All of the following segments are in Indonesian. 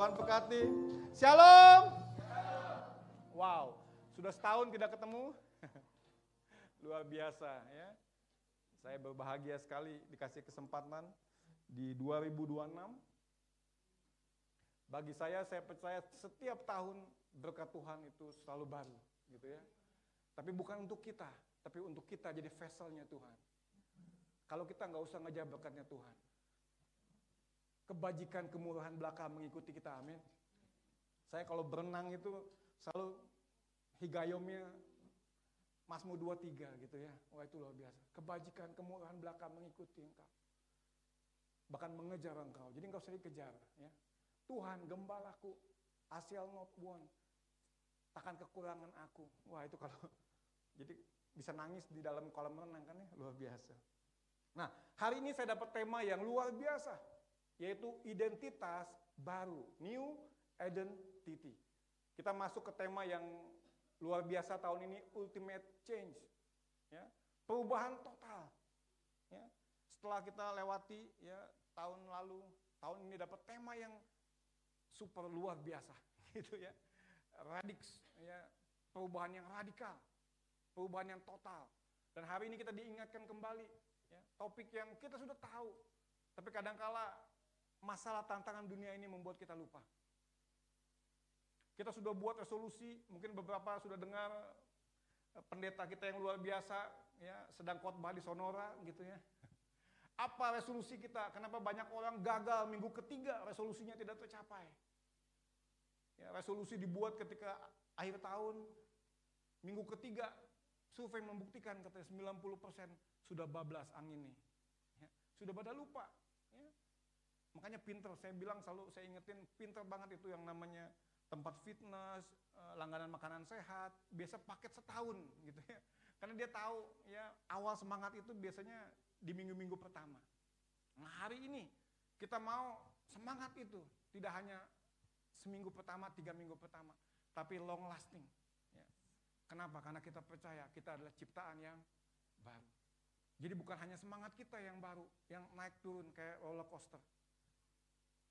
Tuhan berkati. Shalom. Wow, sudah setahun tidak ketemu. Luar biasa ya. Saya berbahagia sekali dikasih kesempatan di 2026. Bagi saya percaya setiap tahun berkat Tuhan itu selalu baru, gitu ya. Tapi bukan untuk kita, tapi untuk kita jadi vesselnya Tuhan. Kalau kita nggak usah ngejar berkatnya Tuhan. Kebajikan kemurahan belaka mengikuti kita, amin. Saya kalau berenang itu selalu higayomnya Mazmur 23 gitu ya. Wah itu luar biasa. Kebajikan kemurahan belaka mengikuti engkau. Bahkan mengejar engkau. Jadi engkau usah dikejar ya. Tuhan gembalaku, I shall not want. Takkan kekurangan aku. Wah itu kalau jadi bisa nangis di dalam kolam renang kan ya, luar biasa. Nah, hari ini saya dapat tema yang luar biasa, yaitu identitas baru, new identity. Kita masuk ke tema yang luar biasa tahun ini, ultimate change, ya, perubahan total. Ya. Setelah kita lewati ya tahun lalu, tahun ini dapat tema yang super luar biasa, gitu ya, ya, perubahan yang radikal, perubahan yang total. Dan hari ini kita diingatkan kembali, ya, topik yang kita sudah tahu, tapi kadangkala masalah tantangan dunia ini membuat kita lupa. Kita sudah buat resolusi, mungkin beberapa sudah dengar pendeta kita yang luar biasa, ya, sedang khotbah di Sonora, gitu ya. Apa resolusi kita? Kenapa banyak orang gagal minggu ketiga resolusinya tidak tercapai? Ya, resolusi dibuat ketika akhir tahun, minggu ketiga survei membuktikan katanya 90% sudah bablas anginnya, ya, sudah pada lupa. Ya. Makanya pinter, saya bilang selalu saya ingetin pinter banget itu yang namanya tempat fitness, langganan makanan sehat, biasa paket setahun gitu ya. Karena dia tahu ya awal semangat itu biasanya di minggu-minggu pertama. Nah hari ini kita mau semangat itu tidak hanya seminggu pertama, 3 minggu pertama, tapi long lasting. Ya. Kenapa? Karena kita percaya kita adalah ciptaan yang baru. Jadi bukan hanya semangat kita yang baru, yang naik turun kayak roller coaster.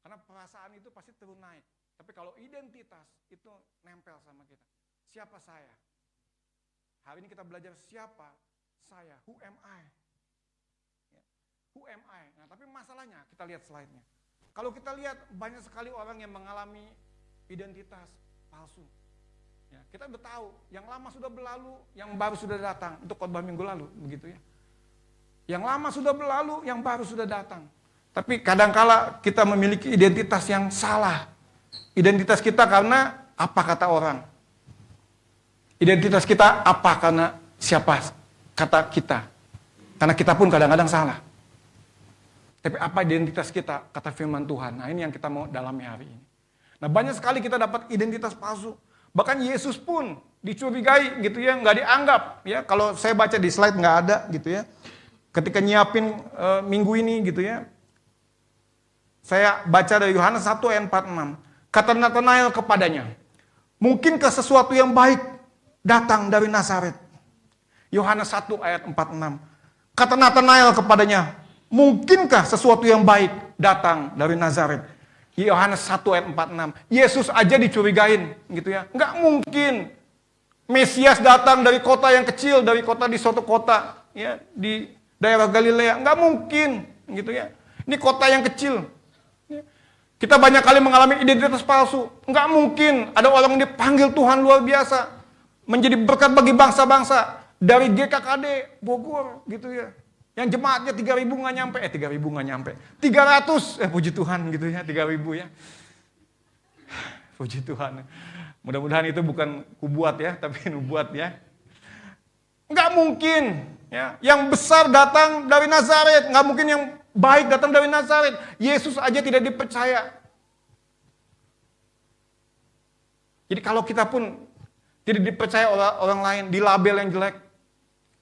Karena perasaan itu pasti turun naik. Tapi kalau identitas itu nempel sama kita. Siapa saya? Hari ini kita belajar siapa saya, who am I? Ya. Who am I? Nah, tapi masalahnya kita lihat slide-nya. Kalau kita lihat banyak sekali orang yang mengalami identitas palsu. Ya, kita udah tahu, yang lama sudah berlalu, yang baru sudah datang. Untuk khotbah minggu lalu, begitu ya. Yang lama sudah berlalu, yang baru sudah datang. Tapi kadangkala kita memiliki identitas yang salah. Identitas kita karena apa kata orang. Identitas kita apa karena siapa kata kita. Karena kita pun kadang-kadang salah. Tapi apa identitas kita, kata firman Tuhan. Nah ini yang kita mau dalami hari ini. Nah banyak sekali kita dapat identitas palsu. Bahkan Yesus pun dicurigai gitu ya, nggak dianggap. Ya kalau saya baca di slide nggak ada gitu ya. Ketika nyiapin minggu ini gitu ya. Saya baca dari Yohanes 1 ayat 46. Kata Natanael kepadanya, mungkinkah sesuatu yang baik datang dari Nazaret? Yohanes 1 ayat 46. Kata Natanael kepadanya, mungkinkah sesuatu yang baik datang dari Nazaret? Yohanes 1 ayat 46. Yesus aja dicurigain gitu ya. Enggak mungkin Mesias datang dari kota yang kecil, dari kota di suatu kota ya di daerah Galilea. Enggak mungkin gitu ya. Ini kota yang kecil. Kita banyak kali mengalami identitas palsu. Enggak mungkin ada orang yang dipanggil Tuhan luar biasa. Menjadi berkat bagi bangsa-bangsa. Dari GKKD Bogor gitu ya. Yang jemaatnya 3.000 nggak nyampe. 3.000 nggak nyampe. 300. Puji Tuhan gitu ya. 3.000 ya. Puji Tuhan. Mudah-mudahan itu bukan kubuat ya. Tapi nubuat ya. Enggak mungkin. Ya. Yang besar datang dari Nazaret. Enggak mungkin yang baik datang dari Nazaret. Yesus aja tidak dipercaya. Jadi kalau kita pun tidak dipercaya oleh orang lain, di label yang jelek,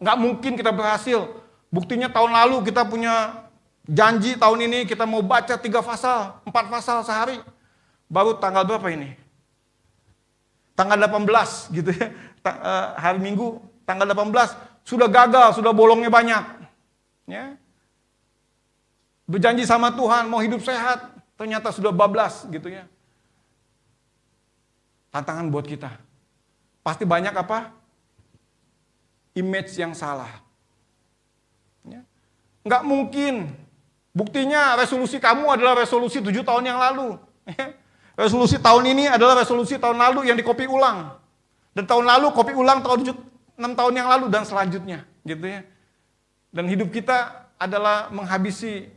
nggak mungkin kita berhasil. Buktinya tahun lalu kita punya janji tahun ini kita mau baca 3 pasal, 4 pasal sehari. Baru tanggal berapa ini? Tanggal 18 gitu ya. Hari Minggu tanggal 18 sudah gagal, sudah bolongnya banyak. Ya. Berjanji sama Tuhan mau hidup sehat, ternyata sudah bablas gitu ya. tantangan buat kita. Pasti banyak apa? Image yang salah. Ya. Nggak mungkin. Buktinya resolusi kamu adalah resolusi 7 tahun yang lalu. Resolusi tahun ini adalah resolusi tahun lalu yang dikopi ulang. Dan tahun lalu kopi ulang 6 tahun yang lalu dan selanjutnya. Gitu ya. Dan hidup kita adalah menghabisi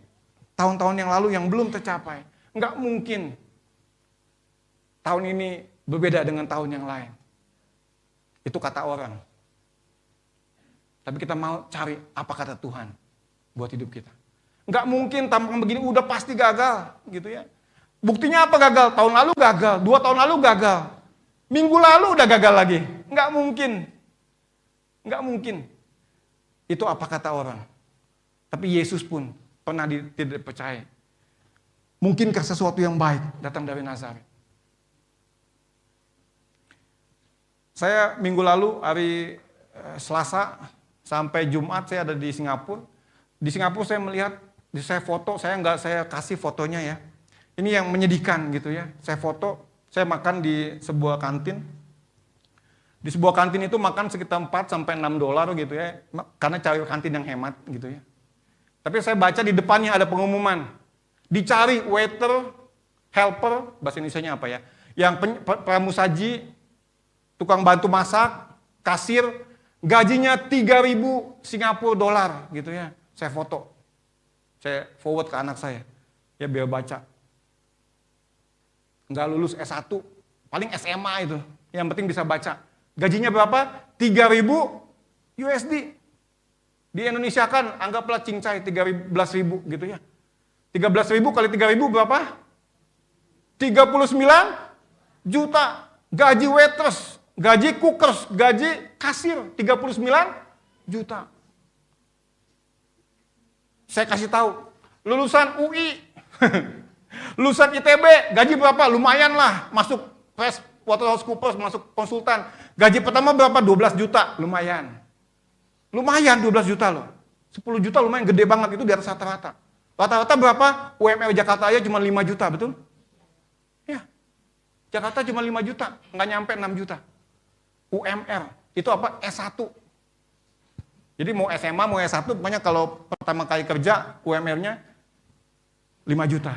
tahun-tahun yang lalu yang belum tercapai. Nggak mungkin tahun ini berbeda dengan tahun yang lain. Itu kata orang. Tapi kita mau cari apa kata Tuhan buat hidup kita. Nggak mungkin tampang begini udah pasti gagal gitu ya. Buktinya apa gagal? Tahun lalu gagal, 2 tahun lalu gagal. Minggu lalu udah gagal lagi. Nggak mungkin. Nggak mungkin. Itu apa kata orang. Tapi Yesus pun pernah tidak percaya. Mungkinkah sesuatu yang baik datang dari Nazaret? Saya minggu lalu hari Selasa sampai Jumat saya ada di Singapura. Di Singapura saya melihat, saya foto, saya kasih fotonya ya. Ini yang menyedihkan gitu ya. Saya foto, saya makan di sebuah kantin. Di sebuah kantin itu makan sekitar 4 sampai 6 dolar gitu ya. Karena cari kantin yang hemat gitu ya. Tapi saya baca di depannya ada pengumuman. Dicari waiter, helper, bahasa Indonesianya apa ya? Yang pramusaji, tukang bantu masak, kasir, gajinya 3.000 Singapura dolar gitu ya. Saya foto. Saya forward ke anak saya. Ya biar baca. Enggak lulus S1, paling SMA itu. Yang penting bisa baca. Gajinya berapa? 3.000 USD. Di Indonesia kan anggaplah cincai 13.000 gitu ya. 13.000 kali 3.000 berapa? 39 juta. Gaji waitress, gaji cookers, gaji kasir 39 juta. Saya kasih tahu, lulusan UI, lulusan ITB, gaji berapa? Lumayan lah, masuk PricewaterhouseCoopers, masuk konsultan. Gaji pertama berapa? 12 juta, lumayan. Lumayan 12 juta loh. 10 juta lumayan, gede banget, itu di atas rata-rata. Rata-rata berapa? UMR Jakarta aja cuma 5 juta, betul? Ya, Jakarta cuma 5 juta, nggak nyampe 6 juta. UMR, itu apa? S1. Jadi mau SMA, mau S1, pokoknya kalau pertama kali kerja, UMR-nya 5 juta.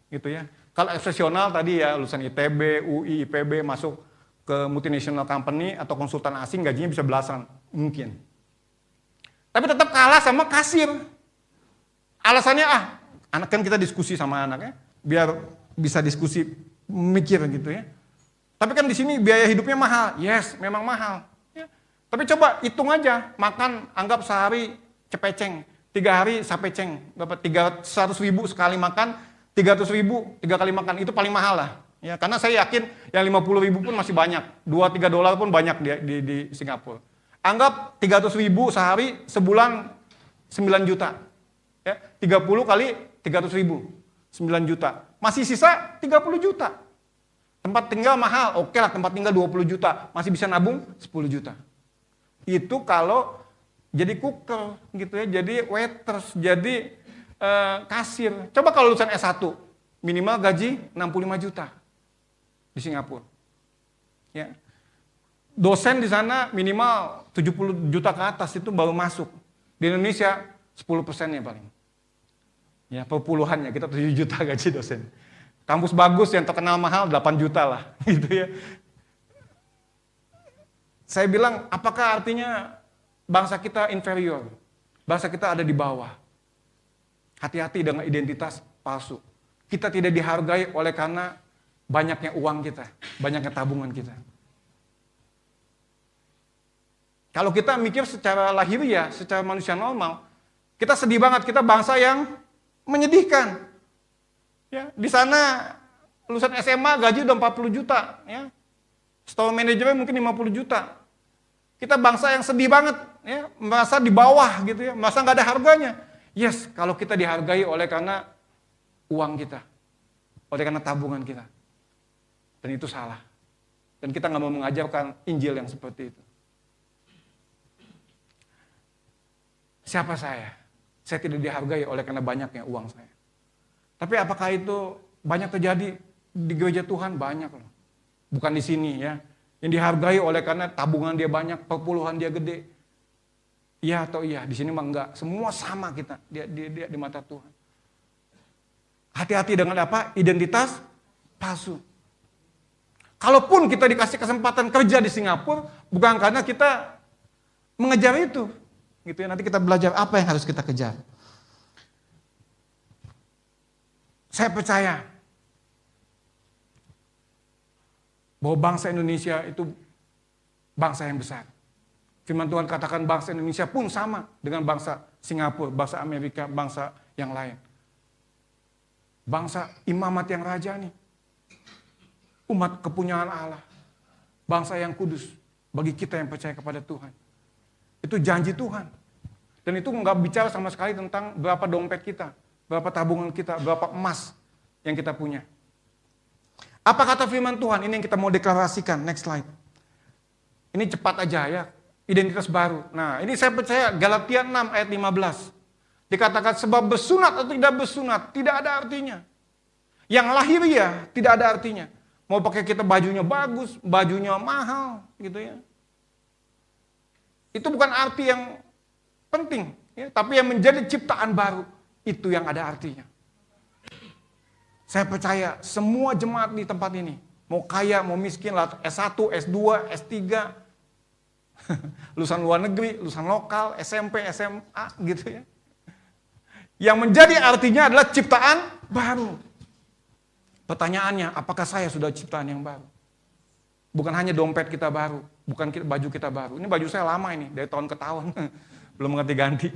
Gitu ya. Kalau profesional tadi ya, lulusan ITB, UI, IPB, masuk ke multinational company atau konsultan asing, gajinya bisa belasan, mungkin. Tapi tetap kalah sama kasir. Alasannya anak kan kita diskusi sama anaknya, biar bisa diskusi mikir gitu ya. Tapi kan di sini biaya hidupnya mahal. Yes, memang mahal. Ya. Tapi coba hitung aja, makan anggap sehari cepeceng, 3 hari sapeceng, dapat 300.000 sekali makan, 300.000 3 kali makan, itu paling mahal lah. Ya, karena saya yakin yang 50.000 pun masih banyak, 2-3 dolar pun banyak di Singapura. Anggap 300.000 sehari, sebulan 9 juta. Ya, 30 kali 300.000, 9 juta. Masih sisa 30 juta. Tempat tinggal mahal, oke lah tempat tinggal 20 juta. Masih bisa nabung 10 juta. Itu kalau jadi cooker gitu ya, jadi waiters, jadi kasir. Coba kalau lulusan S1, minimal gaji 65 juta di Singapura. Ya. Dosen di sana minimal 70 juta ke atas itu baru masuk. Di Indonesia 10%-nya paling. Ya, perpuluhannya kita 7 juta gaji dosen. Kampus bagus yang terkenal mahal 8 juta lah, gitu ya. Saya bilang, apakah artinya bangsa kita inferior? Bangsa kita ada di bawah. Hati-hati dengan identitas palsu. Kita tidak dihargai oleh karena banyaknya uang kita, banyaknya tabungan kita. Kalau kita mikir secara lahiriah, secara manusia normal, kita sedih banget, kita bangsa yang menyedihkan. Ya, di sana lulusan SMA gaji udah 40 juta, ya. Store manajernya mungkin 50 juta. Kita bangsa yang sedih banget, ya, merasa di bawah gitu ya, merasa nggak ada harganya. Yes, kalau kita dihargai oleh karena uang kita, oleh karena tabungan kita. Dan itu salah. Dan kita nggak mau mengajarkan Injil yang seperti itu. Siapa saya? Saya tidak dihargai oleh karena banyaknya uang saya. Tapi apakah itu banyak terjadi di gereja Tuhan? Banyak loh. bukan di sini ya. Yang dihargai oleh karena tabungan dia banyak, perpuluhan dia gede. Iya atau iya, di sini mah enggak. Semua sama kita dia di mata Tuhan. Hati-hati dengan apa? Identitas palsu. Kalaupun kita dikasih kesempatan kerja di Singapura, bukan karena kita mengejar itu. Gitu ya, nanti kita belajar apa yang harus kita kejar. Saya percaya bahwa bangsa Indonesia itu bangsa yang besar. Firman Tuhan katakan bangsa Indonesia pun sama dengan bangsa Singapura, bangsa Amerika, bangsa yang lain. Bangsa imamat yang raja nih. Umat kepunyaan Allah. Bangsa yang kudus bagi kita yang percaya kepada Tuhan. Itu janji Tuhan. Dan itu nggak bicara sama sekali tentang berapa dompet kita, berapa tabungan kita, berapa emas yang kita punya. Apa kata firman Tuhan? Ini yang kita mau deklarasikan. Next slide. Ini cepat aja ya. Identitas baru. Nah, ini saya percaya Galatia 6 ayat 15. Dikatakan sebab bersunat atau tidak bersunat tidak ada artinya. Yang lahiriah tidak ada artinya. Mau pakai kita bajunya bagus, bajunya mahal gitu ya. Itu bukan arti yang penting, ya, tapi yang menjadi ciptaan baru itu yang ada artinya. Saya percaya semua jemaat di tempat ini, mau kaya, mau miskin, S1, S2, S3, lulusan luar negeri, lulusan lokal, SMP, SMA gitu ya. Yang menjadi artinya adalah ciptaan baru. Pertanyaannya, apakah saya sudah ciptaan yang baru? Bukan hanya dompet kita baru, bukan baju kita baru. Ini baju saya lama ini, dari tahun ke tahun. Belum ganti-ganti.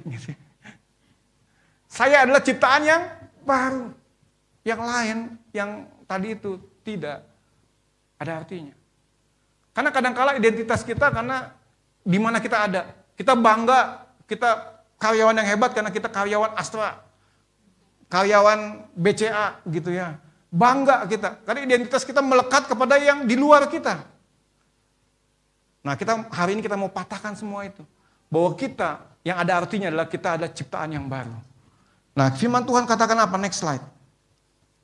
Saya adalah ciptaan yang baru. Yang lain, yang tadi itu tidak ada artinya. Karena kadang-kala identitas kita karena di mana kita ada. Kita bangga, kita karyawan yang hebat karena kita karyawan Astra. Karyawan BCA gitu ya. Bangga kita, karena identitas kita melekat kepada yang di luar kita. Nah, hari ini kita mau patahkan semua itu. Bahwa kita, yang ada artinya adalah kita adalah ciptaan yang baru. Nah, firman Tuhan katakan apa? Next slide.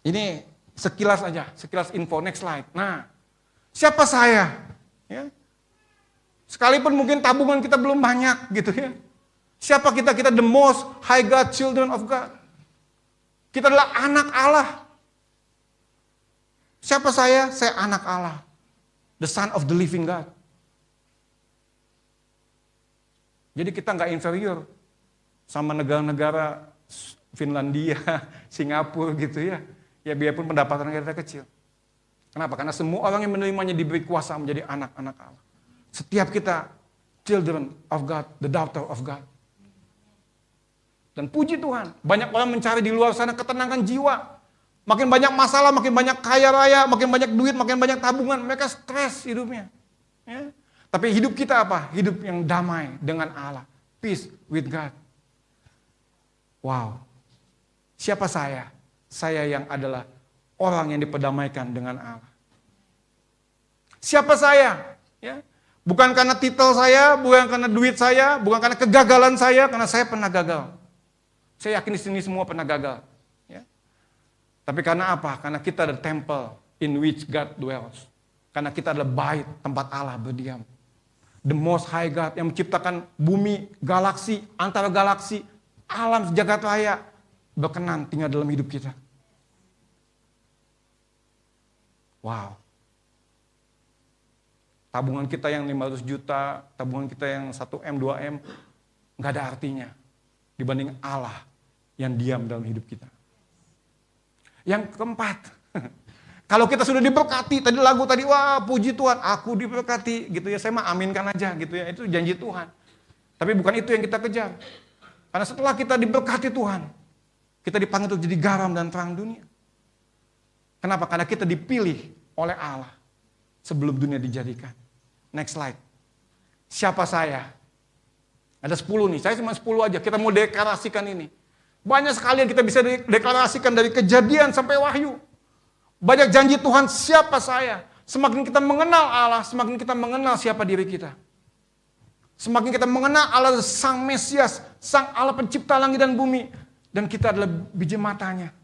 Ini sekilas aja, sekilas info, next slide. Nah, siapa saya? Ya. Sekalipun mungkin tabungan kita belum banyak gitu ya. Siapa kita? Kita the most high God, children of God. Kita adalah anak Allah. Siapa saya? Saya anak Allah. The son of the living God. Jadi kita nggak inferior sama negara-negara Finlandia, Singapura gitu ya. Ya biarpun pendapatan kita kecil. Kenapa? Karena semua orang yang menerimanya diberi kuasa menjadi anak-anak Allah. Setiap kita children of God, the daughter of God. Dan puji Tuhan, banyak orang mencari di luar sana ketenangan jiwa. Makin banyak masalah, makin banyak kaya raya, makin banyak duit, makin banyak tabungan. Mereka stres hidupnya. Ya. Tapi hidup kita apa? Hidup yang damai dengan Allah. Peace with God. Wow. Siapa saya? Saya yang adalah orang yang diperdamaikan dengan Allah. Siapa saya? Ya. Bukan karena titel saya, bukan karena duit saya, bukan karena kegagalan saya, karena saya pernah gagal. Saya yakin di sini semua pernah gagal. Tapi karena apa? Karena kita adalah temple in which God dwells. Karena kita adalah bait tempat Allah berdiam. The most high God yang menciptakan bumi, galaksi, antara galaksi, alam sejagat raya berkenan tinggal dalam hidup kita. Wow. Tabungan kita yang 500 juta, tabungan kita yang 1M, 2M, nggak ada artinya dibanding Allah yang diam dalam hidup kita. Yang keempat, kalau kita sudah diberkati, tadi lagu tadi, wah puji Tuhan, aku diberkati, gitu ya, saya mah aminkan aja, gitu ya, itu janji Tuhan. Tapi bukan itu yang kita kejar. Karena setelah kita diberkati Tuhan, kita dipanggil untuk jadi garam dan terang dunia. Kenapa? Karena kita dipilih oleh Allah sebelum dunia dijadikan. Next slide. Siapa saya? Ada 10 nih, saya cuma 10 aja, kita mau deklarasikan ini. Banyak sekali yang kita bisa deklarasikan dari Kejadian sampai Wahyu. Banyak janji Tuhan, siapa saya? Semakin kita mengenal Allah, semakin kita mengenal siapa diri kita. Semakin kita mengenal Allah Sang Mesias, Sang Allah pencipta langit dan bumi. Dan kita adalah biji matanya.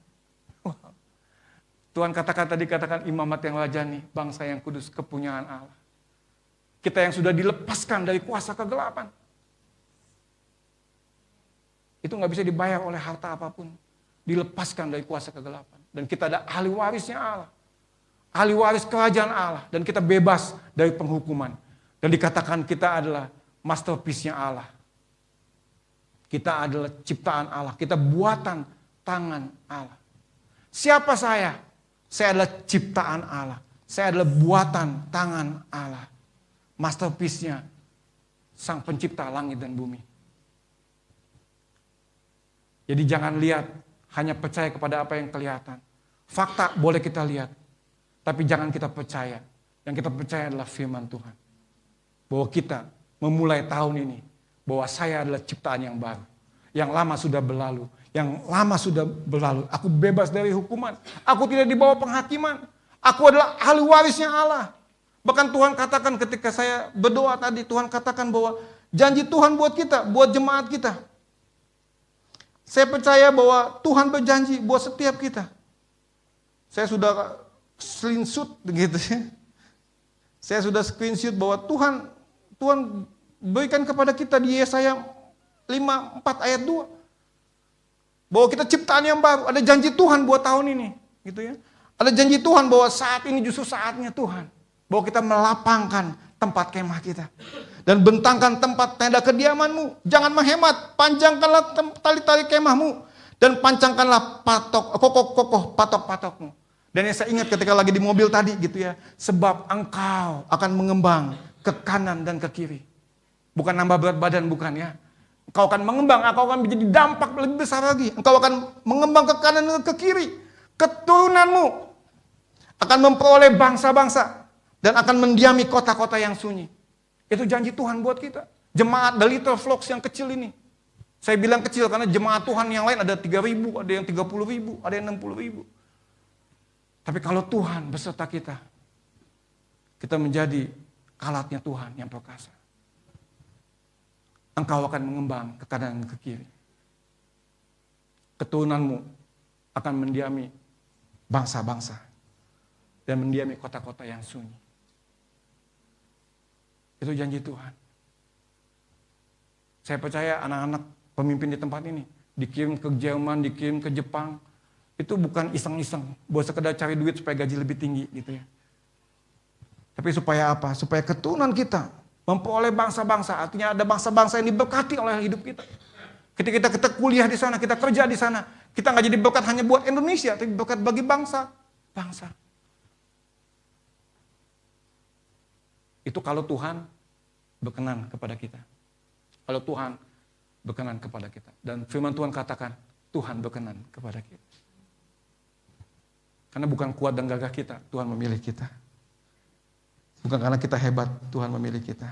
Tuhan katakan imamat yang rajani, bangsa yang kudus, kepunyaan Allah. Kita yang sudah dilepaskan dari kuasa kegelapan. Itu nggak bisa dibayar oleh harta apapun. Dilepaskan dari kuasa kegelapan. Dan kita ada ahli warisnya Allah. Ahli waris kerajaan Allah. Dan kita bebas dari penghukuman. Dan dikatakan kita adalah masterpiece-nya Allah. Kita adalah ciptaan Allah. Kita buatan tangan Allah. Siapa saya? Saya adalah ciptaan Allah. Saya adalah buatan tangan Allah. Masterpiece-nya Sang Pencipta langit dan bumi. Jadi jangan lihat, hanya percaya kepada apa yang kelihatan. Fakta boleh kita lihat, tapi jangan kita percaya. Yang kita percaya adalah firman Tuhan. Bahwa kita memulai tahun ini, bahwa saya adalah ciptaan yang baru. Yang lama sudah berlalu. Yang lama sudah berlalu. Aku bebas dari hukuman. Aku tidak dibawa penghakiman. Aku adalah ahli warisnya Allah. Bahkan Tuhan katakan ketika saya berdoa tadi, Tuhan katakan bahwa janji Tuhan buat kita, buat jemaat kita. Saya percaya bahwa Tuhan berjanji buat setiap kita. Saya sudah screenshot begitu ya. Saya sudah screenshot bahwa Tuhan berikan kepada kita di Yesaya 5:4 ayat 2. Bahwa kita ciptaan yang baru, ada janji Tuhan buat tahun ini, gitu ya. Ada janji Tuhan bahwa saat ini justru saatnya Tuhan. Bahwa kita melapangkan tempat kemah kita. Dan bentangkan tempat tenda kediamanmu. Jangan menghemat, panjangkanlah tali-tali kemahmu. Dan pancangkanlah kokoh patok-patokmu. Dan yang saya ingat ketika lagi di mobil tadi gitu ya. Sebab engkau akan mengembang ke kanan dan ke kiri. Bukan nambah berat badan, bukan ya. Engkau akan mengembang, engkau akan menjadi dampak lebih besar lagi. Engkau akan mengembang ke kanan dan ke kiri. Keturunanmu akan memperoleh bangsa-bangsa. Dan akan mendiami kota-kota yang sunyi. Itu janji Tuhan buat kita. Jemaat The Little Flocks yang kecil ini. Saya bilang kecil karena jemaat Tuhan yang lain ada 3.000, ada yang 30.000, ada yang 60.000. Tapi kalau Tuhan beserta kita, kita menjadi alatnya Tuhan yang perkasa. Engkau akan mengembang ke kanan dan ke kiri. Keturunanmu akan mendiami bangsa-bangsa. Dan mendiami kota-kota yang sunyi. Itu janji Tuhan. Saya percaya anak-anak pemimpin di tempat ini dikirim ke Jerman, dikirim ke Jepang, itu bukan iseng-iseng buat sekedar cari duit supaya gaji lebih tinggi gitu ya. Tapi supaya apa? Supaya keturunan kita memperoleh bangsa-bangsa. Artinya ada bangsa-bangsa yang diberkati oleh hidup kita. Ketika kita kuliah di sana, kita kerja di sana, kita nggak jadi berkat hanya buat Indonesia, tapi berkat bagi bangsa. Itu kalau Tuhan berkenan kepada kita. Kalau Tuhan berkenan kepada kita. Dan firman Tuhan katakan, Tuhan berkenan kepada kita. Karena bukan kuat dan gagah kita, Tuhan memilih kita. Bukan karena kita hebat, Tuhan memilih kita.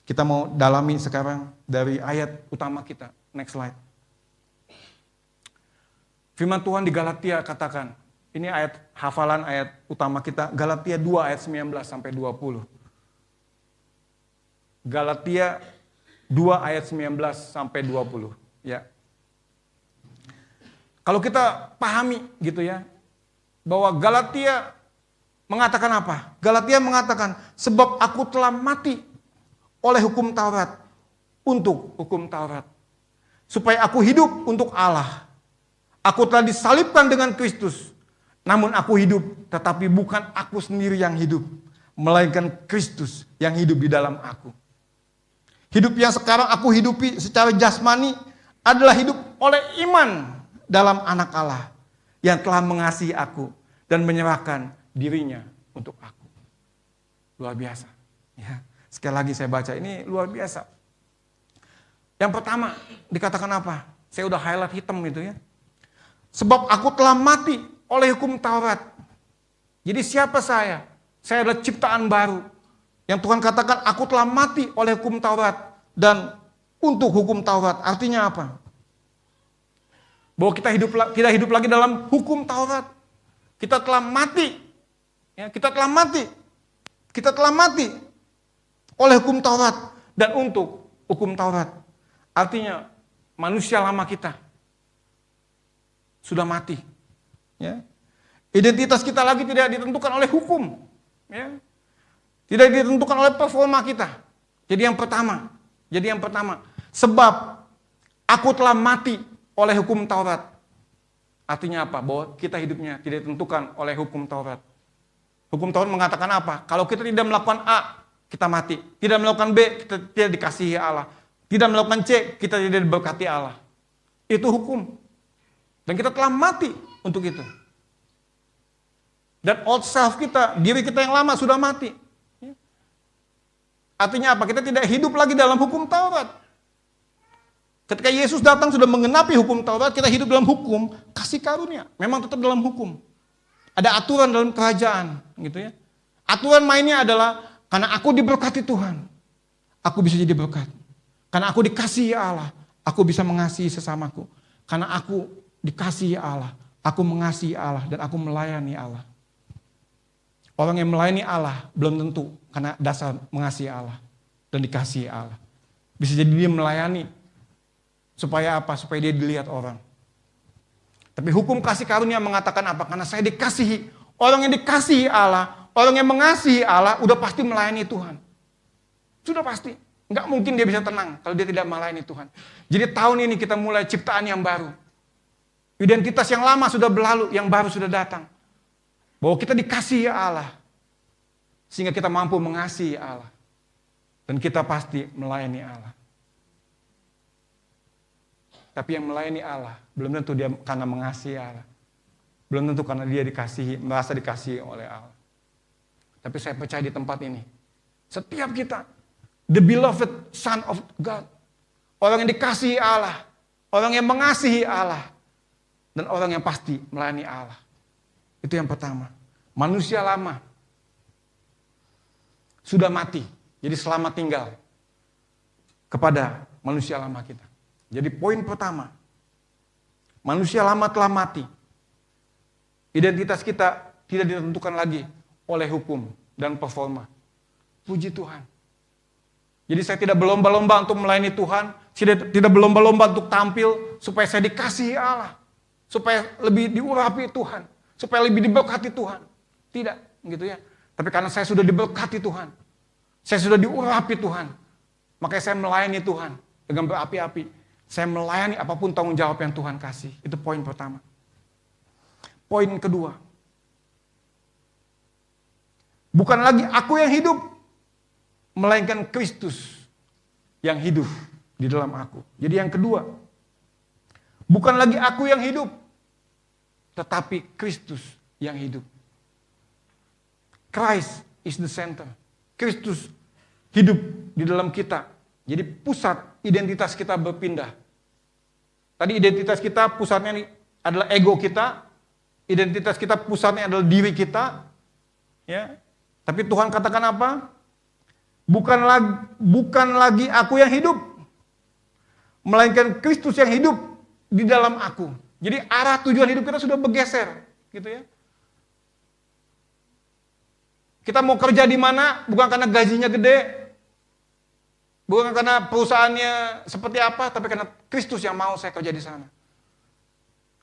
Kita mau dalami sekarang dari ayat utama kita. Next slide. Firman Tuhan di Galatia katakan, ini ayat hafalan ayat utama kita, Galatia 2 ayat 19 sampai 20. Galatia 2 ayat 19 sampai 20, ya. Kalau kita pahami gitu ya, bahwa Galatia mengatakan apa? Galatia mengatakan, sebab aku telah mati oleh hukum Taurat untuk hukum Taurat, supaya aku hidup untuk Allah. Aku telah disalibkan dengan Kristus. Namun aku hidup, tetapi bukan aku sendiri yang hidup, melainkan Kristus yang hidup di dalam aku. Hidup yang sekarang aku hidupi secara jasmani adalah hidup oleh iman dalam Anak Allah yang telah mengasihi aku dan menyerahkan dirinya untuk aku. Luar biasa. Ya, sekali lagi saya baca, ini luar biasa. Yang pertama dikatakan apa? Saya udah highlight hitam itu ya. Sebab aku telah mati oleh hukum Taurat. Jadi siapa saya? Saya adalah ciptaan baru. Yang Tuhan katakan, aku telah mati oleh hukum Taurat. Dan untuk hukum Taurat. Artinya apa? Bahwa kita hidup lagi dalam hukum Taurat. Kita telah mati. Ya, kita telah mati. Kita telah mati oleh hukum Taurat. Dan untuk hukum Taurat. Artinya manusia lama kita sudah mati. Ya. Identitas kita lagi tidak ditentukan oleh hukum. Ya. Tidak ditentukan oleh performa kita. Jadi yang pertama, sebab aku telah mati oleh hukum Taurat. Artinya apa? Bahwa kita hidupnya tidak ditentukan oleh hukum Taurat. Hukum Taurat mengatakan apa? Kalau kita tidak melakukan A, kita mati. Tidak melakukan B, kita tidak dikasihi Allah. Tidak melakukan C, kita tidak diberkati Allah. Itu hukum. Dan kita telah mati untuk itu. Dan old self kita, diri kita yang lama sudah mati. Artinya apa? Kita tidak hidup lagi dalam hukum Taurat. Ketika Yesus datang sudah mengenapi hukum Taurat, kita hidup dalam hukum kasih karunia. Memang tetap dalam hukum. Ada aturan dalam kerajaan, gitu ya. Aturan mainnya adalah karena aku diberkati Tuhan, aku bisa jadi berkat. Karena aku dikasihi Allah, aku bisa mengasihi sesamaku. Karena aku dikasihi Allah, aku mengasihi Allah dan aku melayani Allah. Orang yang melayani Allah belum tentu karena dasar mengasihi Allah dan dikasihi Allah. Bisa jadi dia melayani supaya apa? Supaya dia dilihat orang. Tapi hukum kasih karunia mengatakan apa? Karena saya dikasihi. Orang yang dikasihi Allah, orang yang mengasihi Allah udah pasti melayani Tuhan. Sudah pasti. Nggak mungkin dia bisa tenang kalau dia tidak melayani Tuhan. Jadi tahun ini kita mulai ciptaan yang baru. Identitas yang lama sudah berlalu, yang baru sudah datang. Bahwa kita dikasihi Allah. Sehingga kita mampu mengasihi Allah. Dan kita pasti melayani Allah. Tapi yang melayani Allah, belum tentu dia karena mengasihi Allah. Belum tentu karena dia dikasihi, merasa dikasihi oleh Allah. Tapi saya percaya di tempat ini, setiap kita, the beloved son of God, orang yang dikasihi Allah, orang yang mengasihi Allah, dan orang yang pasti melayani Allah. Itu yang pertama. Manusia lama sudah mati, jadi selamat tinggal kepada manusia lama kita. Jadi poin pertama, manusia lama telah mati. Identitas kita tidak ditentukan lagi oleh hukum dan performa. Puji Tuhan. Jadi saya tidak berlomba-lomba untuk melayani Tuhan, tidak berlomba-lomba untuk tampil supaya saya dikasihi Allah, supaya lebih diurapi Tuhan, supaya lebih diberkati Tuhan. Tidak, gitu ya. Tapi karena saya sudah diberkati Tuhan, saya sudah diurapi Tuhan, makanya saya melayani Tuhan dengan berapi-api. Saya melayani apapun tanggung jawab yang Tuhan kasih. Itu poin pertama. Poin kedua. Bukan lagi aku yang hidup, melainkan Kristus yang hidup di dalam aku. Jadi yang kedua, bukan lagi aku yang hidup, tetapi Kristus yang hidup. Christ is the center. Kristus hidup di dalam kita. Jadi pusat identitas kita berpindah. Tadi identitas kita pusatnya adalah ego kita, identitas kita pusatnya adalah diri kita, ya. Tapi Tuhan katakan apa? Bukan lagi aku yang hidup, melainkan Kristus yang hidup di dalam aku. Jadi arah tujuan hidup kita sudah bergeser, gitu ya. Kita mau kerja di mana bukan karena gajinya gede, bukan karena perusahaannya seperti apa, tapi karena Kristus yang mau saya kerja di sana.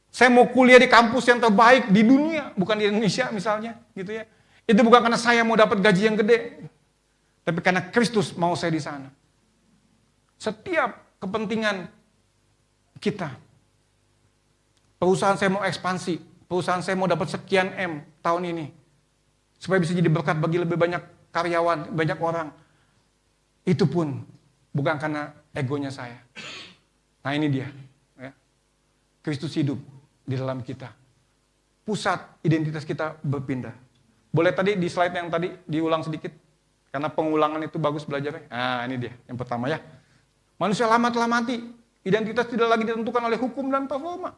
Saya mau kuliah di kampus yang terbaik di dunia, bukan di Indonesia misalnya, gitu ya. Itu bukan karena saya mau dapat gaji yang gede, tapi karena Kristus mau saya di sana. Setiap kepentingan kita, perusahaan saya mau ekspansi, perusahaan saya mau dapat sekian M tahun ini, supaya bisa jadi berkat bagi lebih banyak karyawan, banyak orang. Itu pun bukan karena egonya saya. Nah ini dia. Ya. Kristus hidup di dalam kita. Pusat identitas kita berpindah. Boleh tadi di slide yang tadi diulang sedikit? Karena pengulangan itu bagus belajarnya. Nah ini dia yang pertama ya. Manusia lama telah mati. Identitas tidak lagi ditentukan oleh hukum dan performa.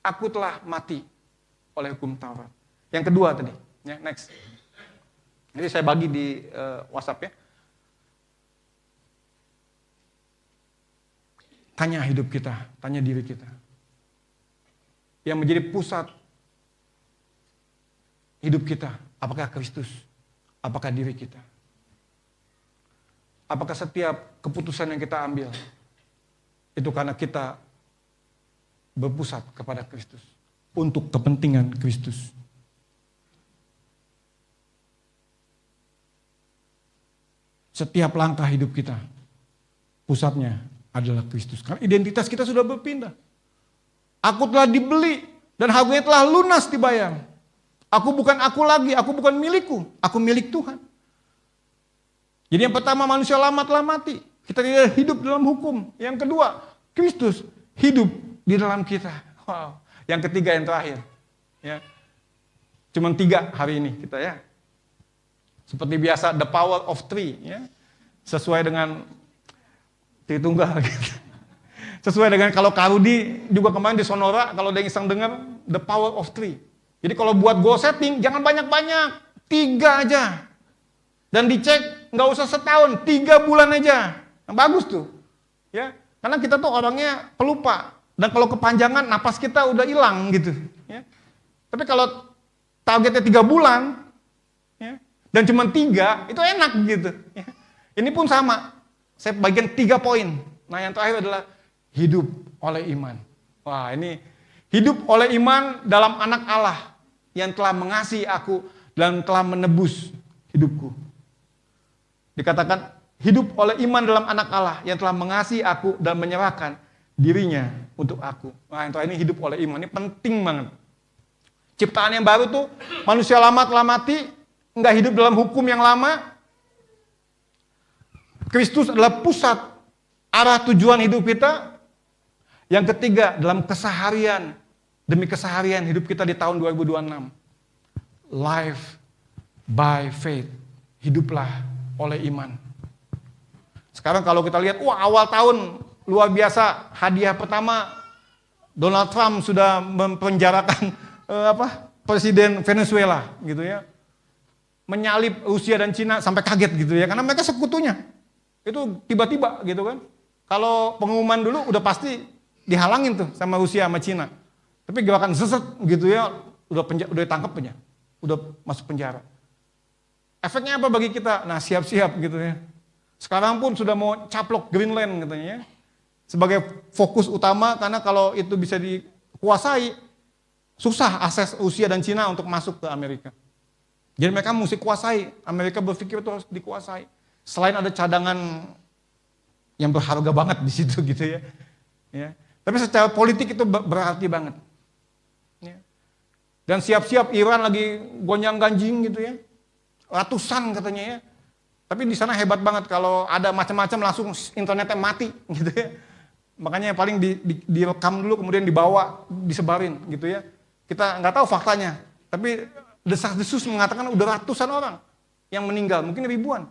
Aku telah mati oleh hukum Taurat. Yang kedua tadi. Ya, next. Jadi saya bagi di WhatsApp ya. Tanya hidup kita, tanya diri kita. Yang menjadi pusat hidup kita, apakah Kristus? Apakah diri kita? Apakah setiap keputusan yang kita ambil, itu karena kita berpusat kepada Kristus? untuk kepentingan Kristus. Setiap langkah hidup kita, pusatnya adalah Kristus. Karena identitas kita sudah berpindah. Aku telah dibeli dan harganya telah lunas dibayar. Aku bukan aku lagi, aku bukan milikku, aku milik Tuhan. Jadi yang pertama, manusia lama telah mati. Kita tidak hidup dalam hukum. Yang kedua, Kristus hidup di dalam kita. Wow. Yang ketiga, yang terakhir. Ya. Cuman 3 hari ini kita ya. Seperti biasa, the power of 3. Ya. Sesuai dengan Tritunggal. Gitu. Sesuai dengan kalau Karudi juga kemarin di Sonora, kalau ada yang iseng dengar, the power of 3. Jadi kalau buat goal setting, jangan banyak-banyak. 3 aja. Dan dicek, nggak usah setahun, 3 bulan aja. Nah, bagus tuh. Ya. Karena kita tuh orangnya pelupa. Dan kalau kepanjangan, napas kita udah hilang gitu. Ya. Tapi kalau targetnya 3 bulan, ya, dan cuma 3, itu enak gitu. Ya. Ini pun sama. Saya bagian 3 poin. Nah yang terakhir adalah hidup oleh iman. Wah ini hidup oleh iman dalam anak Allah yang telah mengasihi aku dan telah menebus hidupku. Dikatakan hidup oleh iman dalam anak Allah yang telah mengasihi aku dan menyerahkan dirinya untuk aku. Nah yang terakhir ini hidup oleh iman. Ini penting banget. Ciptaan yang baru tuh manusia lama telah mati, nggak hidup dalam hukum yang lama. Kristus adalah pusat arah tujuan hidup kita. Yang ketiga, dalam keseharian, demi keseharian hidup kita di tahun 2026. Life by faith. Hiduplah oleh iman. Sekarang kalau kita lihat, wah awal tahun luar biasa. Hadiah pertama, Donald Trump sudah mempenjarakan Presiden Venezuela gitu ya. Menyalip Rusia dan Cina sampai kaget gitu ya. Karena mereka sekutunya. Itu tiba-tiba gitu kan. Kalau pengumuman dulu udah pasti dihalangin tuh sama Rusia sama Cina. Tapi gerakan seset gitu ya, udah ditangkap aja. Udah masuk penjara. Efeknya apa bagi kita? Nah siap-siap gitu ya. Sekarang pun sudah mau caplok Greenland katanya ya. Sebagai fokus utama karena kalau itu bisa dikuasai, susah akses Rusia dan Cina untuk masuk ke Amerika. Jadi mereka mesti kuasai. Amerika berpikir itu harus dikuasai. Selain ada cadangan yang berharga banget di situ gitu ya. Ya. Tapi secara politik itu berarti banget. Ya. Dan siap-siap Iran lagi gonjang-ganjing gitu ya. Ratusan katanya ya. Tapi di sana hebat banget kalau ada macam-macam langsung internetnya mati gitu ya. Makanya paling direkam dulu kemudian dibawa, disebarin gitu ya. Kita nggak tahu faktanya. Tapi desas-desus mengatakan udah ratusan orang yang meninggal, mungkin ribuan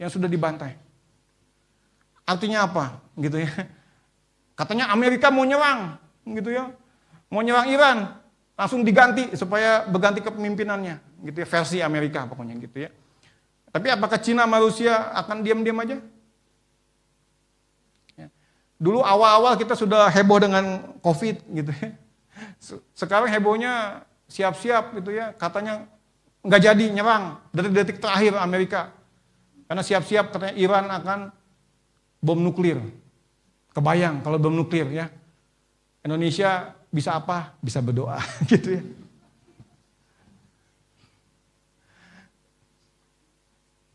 yang sudah dibantai. Artinya apa? Gitu ya. Katanya Amerika mau nyerang, gitu ya. Mau nyerang Iran, langsung diganti supaya berganti kepemimpinannya, gitu ya. Versi Amerika pokoknya gitu ya. Tapi apakah Cina sama Rusia akan diam-diam aja? Ya. Dulu awal-awal kita sudah heboh dengan COVID, gitu ya. Sekarang hebohnya siap-siap, gitu ya. Katanya nggak jadi nyerang dari detik terakhir Amerika. Karena siap-siap katanya Iran akan bom nuklir. Kebayang kalau bom nuklir ya. Indonesia bisa apa? Bisa berdoa gitu ya.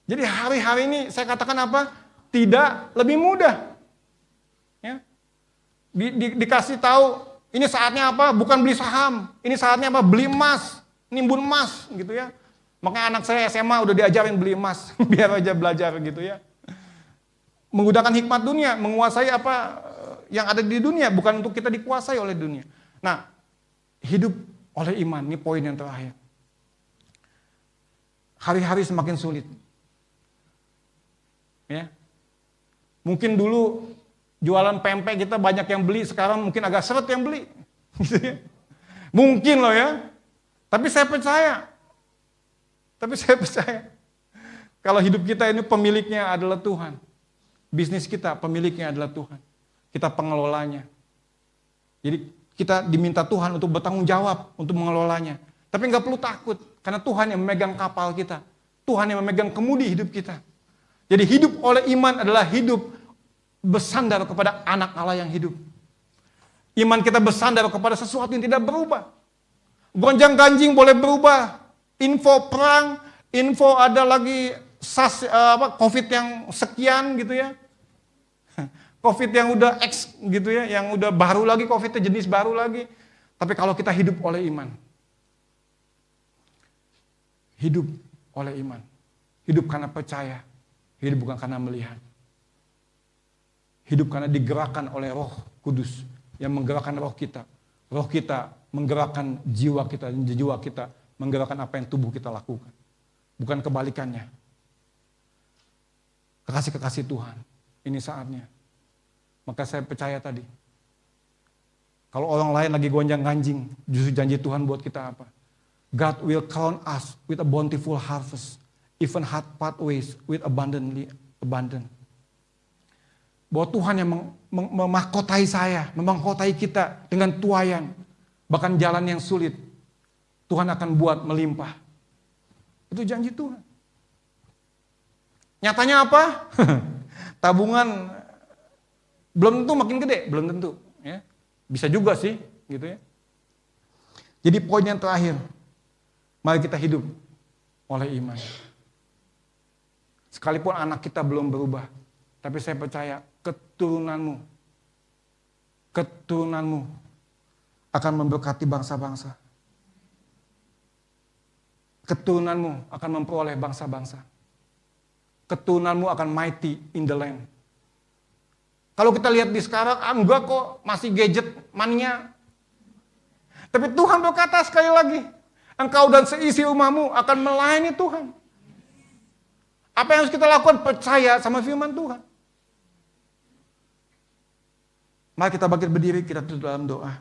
Jadi hari-hari ini saya katakan apa? Tidak lebih mudah. Ya. Dikasih tahu ini saatnya apa? Bukan beli saham. Ini saatnya apa? Beli emas, nimbun emas gitu ya. Makanya anak saya SMA udah diajarin beli emas, biar aja belajar gitu ya. Menggunakan hikmat dunia, menguasai apa yang ada di dunia, bukan untuk kita dikuasai oleh dunia. Nah, hidup oleh iman, ini poin yang terakhir. Hari-hari semakin sulit. Ya. Mungkin dulu jualan pempek kita banyak yang beli, sekarang mungkin agak seret yang beli. Gitu ya. Mungkin loh ya, tapi saya percaya. Kalau hidup kita ini pemiliknya adalah Tuhan. Bisnis kita pemiliknya adalah Tuhan. Kita pengelolanya. Jadi kita diminta Tuhan untuk bertanggung jawab untuk mengelolanya. Tapi nggak perlu takut karena Tuhan yang memegang kapal kita. Tuhan yang memegang kemudi hidup kita. Jadi hidup oleh iman adalah hidup bersandar kepada anak Allah yang hidup. Iman kita bersandar kepada sesuatu yang tidak berubah. gonjang-ganjing boleh berubah. Info perang, info ada lagi COVID yang sekian gitu ya. COVID yang udah X gitu ya, yang udah baru lagi COVID-nya jenis baru lagi. Tapi kalau kita hidup oleh iman. Hidup oleh iman. Hidup karena percaya. Hidup bukan karena melihat. Hidup karena digerakkan oleh Roh Kudus yang menggerakkan roh kita. Roh kita menggerakkan jiwa kita, dan jiwa kita menggerakkan apa yang tubuh kita lakukan. Bukan kebalikannya. Kekasih-kekasih Tuhan, ini saatnya. Maka saya percaya tadi, kalau orang lain lagi gonjang-ganjing, justru janji Tuhan buat kita apa? God will crown us with a bountiful harvest, even hard pathways with abundant. Bahwa Tuhan yang memahkotai saya, memahkotai kita dengan tuaian, bahkan jalan yang sulit, Tuhan akan buat melimpah. Itu janji Tuhan. Nyatanya apa? Tabungan belum tentu makin gede, belum tentu. Ya. Bisa juga sih, gitu ya. Jadi poin yang terakhir, mari kita hidup oleh iman. Sekalipun anak kita belum berubah, tapi saya percaya keturunanmu akan memberkati bangsa-bangsa. Keturunanmu akan memperoleh bangsa-bangsa. Keturunanmu akan mighty in the land. Kalau kita lihat di sekarang, enggak kok, masih gadget mania. Tapi Tuhan berkata sekali lagi, engkau dan seisi rumahmu akan melayani Tuhan. Apa yang harus kita lakukan? Percaya sama firman Tuhan. Mari kita bangkit berdiri, kita tutup dalam doa.